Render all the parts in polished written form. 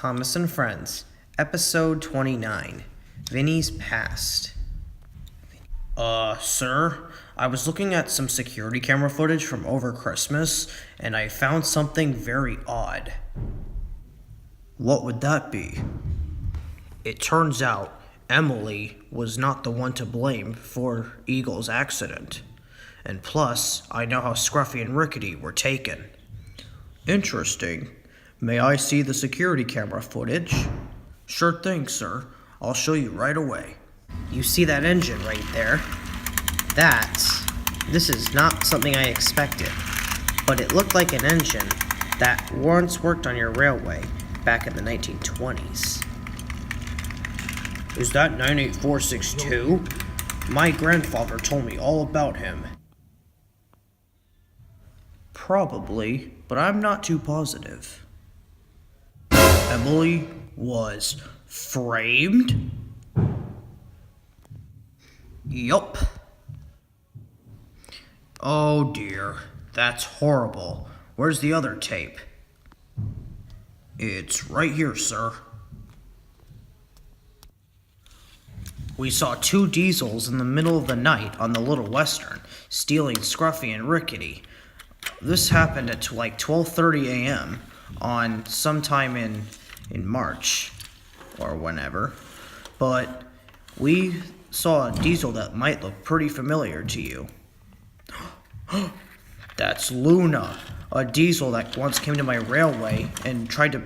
Thomas and Friends, Episode 29, Vinnies Past. Sir, I was looking at some security camera footage from over Christmas, and I found something very odd. What would that be? It turns out Emily was not the one to blame for Eagle's accident. And plus, I know how Scruffy and Rickety were taken. Interesting. May I see the security camera footage? Sure thing, sir. I'll show you right away. You see that engine right there? This is not something I expected, but it looked like an engine that once worked on your railway back in the 1920s. Is that 98462? My grandfather told me all about him. Probably, but I'm not too positive. Emily was framed? Yup. Oh dear, that's horrible. Where's the other tape? It's right here, sir. We saw two diesels in the middle of the night on the Little Western, stealing Scruffy and Rickety. This happened at like 12:30 a.m. on sometime in March or whenever. But we saw a diesel that might look pretty familiar to you. That's Luna, a diesel that once came to my railway and tried to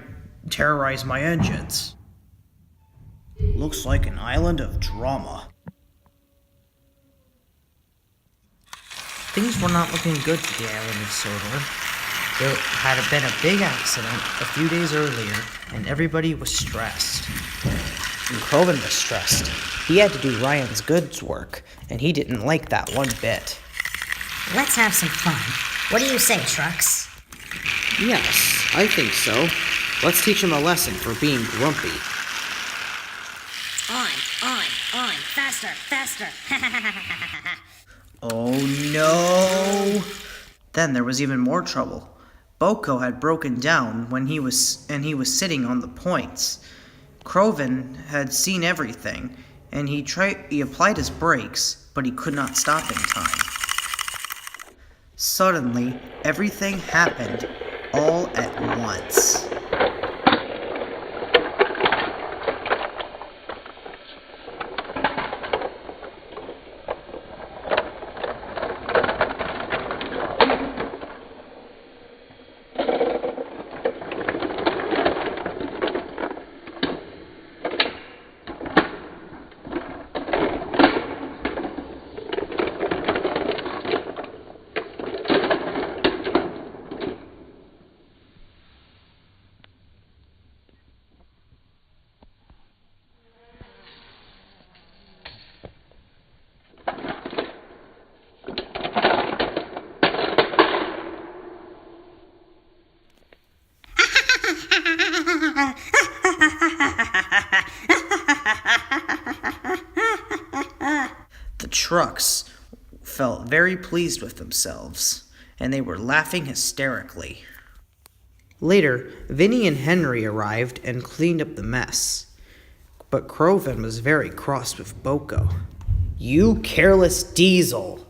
terrorize my engines. Looks like an island of drama. Things were not looking good for the island of Sodor. There had been a big accident a few days earlier, and everybody was stressed. And Croven was stressed. He had to do Ryan's goods work, and he didn't like that one bit. Let's have some fun. What do you say, Trucks? Yes, I think so. Let's teach him a lesson for being grumpy. On, faster, faster. Oh no! Then there was even more trouble. Boco had broken down when he was sitting on the points. Croven had seen everything, and he applied his brakes, but he could not stop in time. Suddenly, everything happened all at once. The trucks felt very pleased with themselves, and they were laughing hysterically. Later, Vinnie and Henry arrived and cleaned up the mess, but Croven was very cross with Boco. You careless diesel!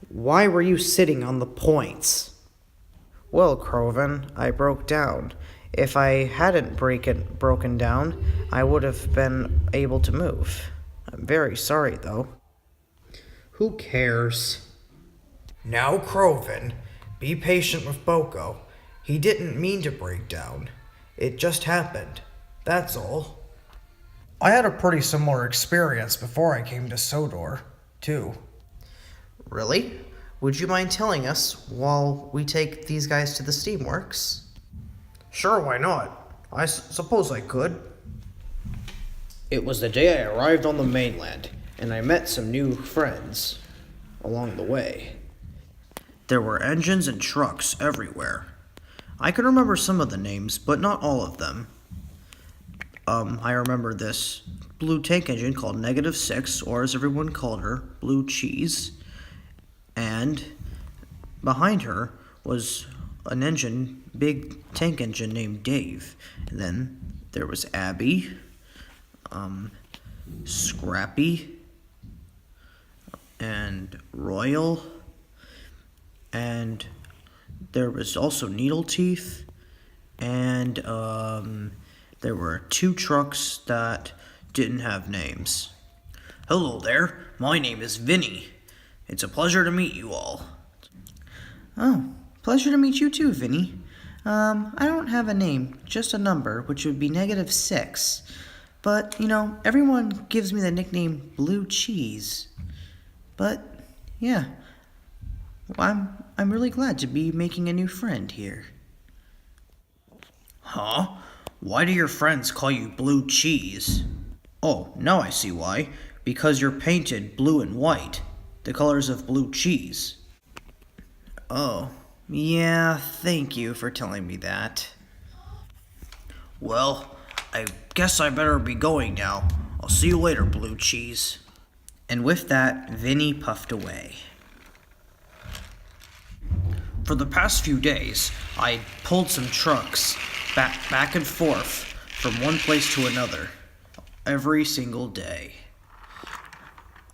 Why were you sitting on the points? Well, Croven, I broke down. If I hadn't broken down, I would have been able to move. I'm very sorry, though. Who cares? Now, Croven, be patient with Boco. He didn't mean to break down. It just happened. That's all. I had a pretty similar experience before I came to Sodor, too. Really? Would you mind telling us while we take these guys to the steamworks? Sure, why not? I suppose I could. It was the day I arrived on the mainland, and I met some new friends along the way. There were engines and trucks everywhere. I can remember some of the names, but not all of them. I remember this blue tank engine called -6, or as everyone called her, Blue Cheese. And behind her was an engine, big tank engine named Dave. And then There was Abby, Scrappy, and Royal, and there was also Needle Teeth, and there were 2 trucks that didn't have names. Hello there, my name is Vinnie. It's a pleasure to meet you all. Oh, pleasure to meet you too, Vinnie. I don't have a name, just a number, which would be -6. But, everyone gives me the nickname Blue Cheese. But, yeah, I'm really glad to be making a new friend here. Huh? Why do your friends call you Blue Cheese? Oh, now I see why. Because you're painted blue and white, the colors of blue cheese. Oh, yeah, thank you for telling me that. Well, I guess I better be going now. I'll see you later, Blue Cheese. And with that, Vinnie puffed away. For the past few days, I pulled some trucks back and forth from one place to another, every single day.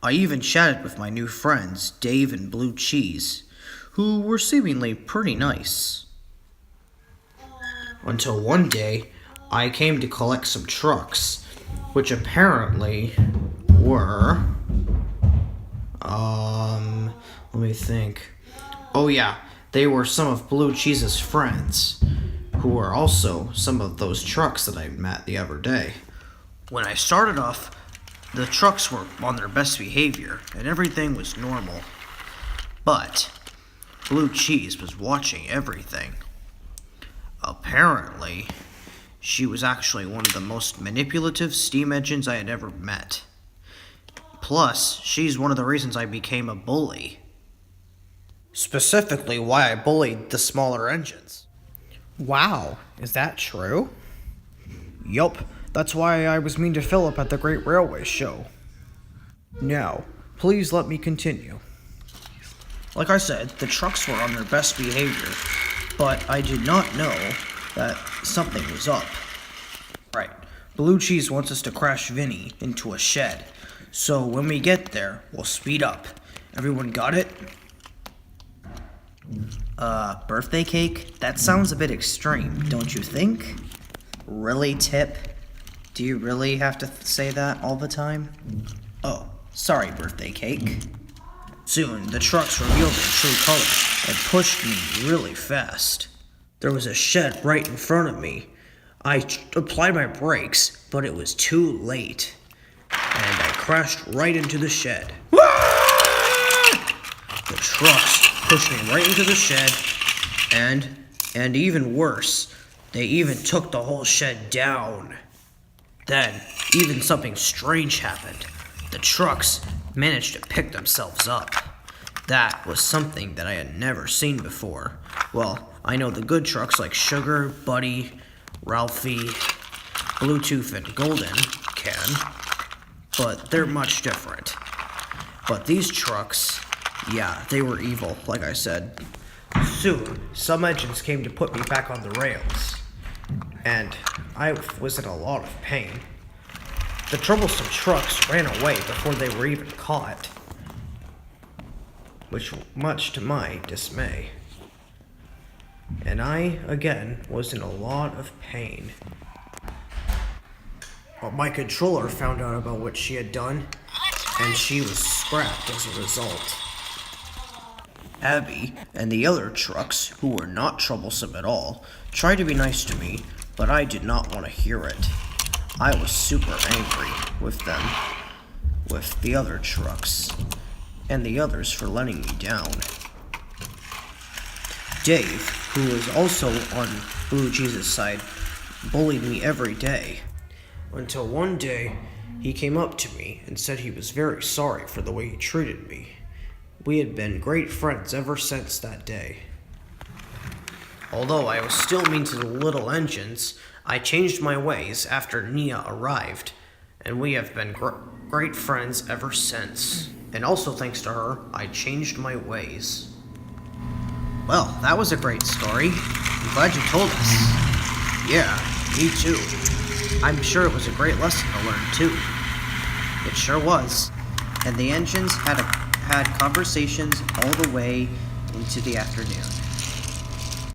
I even chatted with my new friends, Dave and Blue Cheese, who were seemingly pretty nice. Until one day, I came to collect some trucks, which apparently were, let me think. Oh yeah, they were some of Blue Cheese's friends, who were also some of those trucks that I met the other day. When I started off, the trucks were on their best behavior, and everything was normal. But Blue Cheese was watching everything. Apparently, she was actually one of the most manipulative steam engines I had ever met. Plus, she's one of the reasons I became a bully. Specifically, why I bullied the smaller engines. Wow, is that true? Yup, that's why I was mean to Philip at the Great Railway Show. Now, please let me continue. Like I said, the trucks were on their best behavior, but I did not know that something was up. Right, Blue Cheese wants us to crash Vinnie into a shed, so when we get there, we'll speed up. Everyone got it? Birthday cake? That sounds a bit extreme, don't you think? Really, Tip? Do you really have to say that all the time? Oh, sorry, birthday cake. Soon, the trucks revealed their true colors and pushed me really fast. There was a shed right in front of me. I applied my brakes, but it was too late, and I crashed right into the shed. The trucks pushed me right into the shed, and even worse, they even took the whole shed down. Then, even something strange happened. The trucks managed to pick themselves up. That was something that I had never seen before. Well, I know the good trucks like Sugar, Buddy, Ralphie, Bluetooth, and Golden can, but they're much different. But these trucks, yeah, they were evil, like I said. Soon, some engines came to put me back on the rails, and I was in a lot of pain. The Troublesome Trucks ran away before they were even caught, which much to my dismay. And I, again, was in a lot of pain. But my controller found out about what she had done, and she was scrapped as a result. Abby and the other trucks, who were not troublesome at all, tried to be nice to me, but I did not want to hear it. I was super angry with them, with the other trucks, and the others for letting me down. Dave, who was also on Blue Cheese's side, bullied me every day. Until one day, he came up to me and said he was very sorry for the way he treated me. We had been great friends ever since that day. Although I was still mean to the little engines, I changed my ways after Nia arrived, and we have been great friends ever since. And also thanks to her, I changed my ways. Well, that was a great story. I'm glad you told us. Yeah, me too. I'm sure it was a great lesson to learn, too. It sure was. And the engines had conversations all the way into the afternoon.